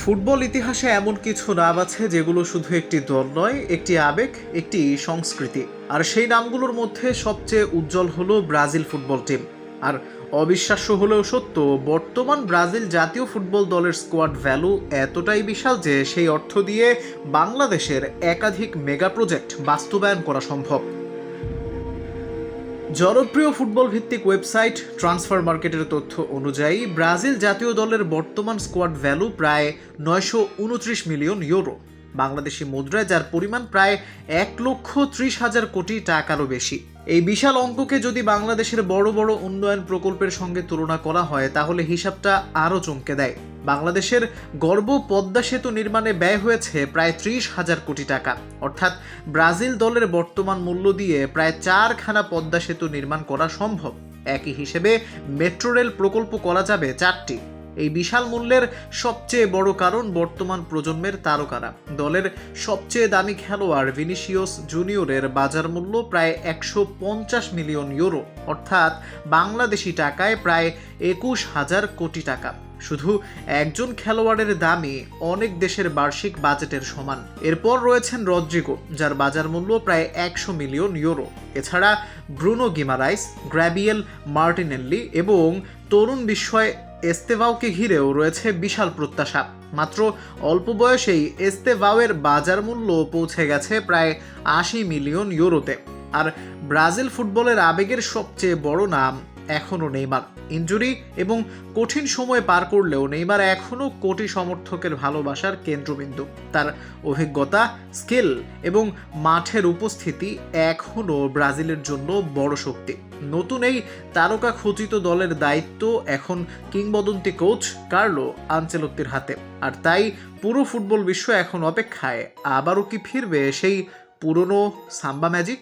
Football ইতিহাসে এমন কিছু নাম আছে যেগুলো শুধু একটি দল নয়, একটি আবেগ, একটি সংস্কৃতি। আর সেই নামগুলোর মধ্যে সবচেয়ে উজ্জ্বল হলো ব্রাজিল ফুটবল টিম। আর অবিশ্বাস্য হলেও সত্য, বর্তমান ব্রাজিল জাতীয় ফুটবল দলের স্কোয়াড ভ্যালু এতটাই বিশাল যে সেই অর্থ দিয়ে বাংলাদেশের একাধিক মেগা প্রজেক্ট বাস্তবায়ন করা সম্ভব। জনপ্রিয় ফুটবল ভিত্তিক ওয়েবসাইট ট্রান্সফার মার্কেটের তথ্য অনুযায়ী ব্রাজিল জাতীয় দলের বর্তমান স্কোয়াড ভ্যালু প্রায় ৯২৯ মিলিয়ন ইউরো বাংলাদেশি মুদ্রায়, যার পরিমাণ প্রায় ১,৩০,০০০ কোটি টাকারও বেশি। এই বিশাল অঙ্ককে যদি বাংলাদেশের বড় বড় উন্নয়ন প্রকল্পের সঙ্গে তুলনা করা হয় তাহলে হিসাবটা আরও চমকে দেয়। বাংলাদেশের গর্ব পদ্মা সেতু নির্মাণে ব্যয় হয়েছে প্রায় ৩০,০০০ কোটি টাকা, অর্থাৎ ব্রাজিল দলের বর্তমান মূল্য দিয়ে প্রায় 4খানা পদ্মা সেতু নির্মাণ করা সম্ভব। একই হিসেবে মেট্রো রেল প্রকল্প করা যাবে 4টি। এই বিশাল মূল্যের সবচেয়ে বড় কারণ বর্তমান প্রজন্মের তারকারা। দলের সবচেয়ে দামি খেলোয়াড় ভিনিসিয়াস জুনিয়রের বাজার মূল্য প্রায় ১৫০ মিলিয়ন ইউরো, অর্থাৎ বাংলাদেশি টাকায় প্রায় ২১,০০০ কোটি টাকা। শুধু একজন খেলোয়াড়ের দামই অনেক দেশের বার্ষিক বাজেটের সমান। এরপর রয়েছেন রদ্রিগো, যার বাজার মূল্য প্রায় ১০০ মিলিয়ন ইউরো। এছাড়া ব্রুনো গিমারাইস, গ্র্যাবিয়েল মার্টিনেল্লি এবং তরুণ বিস্ময় এস্তেভাওকে ঘিরেও রয়েছে বিশাল প্রত্যাশা। মাত্র অল্প বয়সেই এস্তেভাওয়ের বাজার মূল্য পৌঁছে গেছে প্রায় ৮০ মিলিয়ন ইউরোতে। আর ব্রাজিল ফুটবলের আবেগের সবচেয়ে বড় নাম এখনও নেইমার। ইনজুরি এবং কঠিন সময় পার করলেও নেইমার এখনও কোটি সমর্থকের ভালোবাসার কেন্দ্রবিন্দু। তার অভিজ্ঞতা, স্কিল এবং মাঠের উপস্থিতি এখনও ব্রাজিলের জন্য বড় শক্তি। নতুন এই তারকা খচিত দলের দায়িত্ব এখন কিংবদন্তি কোচ কার্লো আনচেলত্তির হাতে। আর তাই পুরো ফুটবল বিশ্ব এখন অপেক্ষায়, আবারও কি ফিরবে সেই পুরনো সাম্বা ম্যাজিক?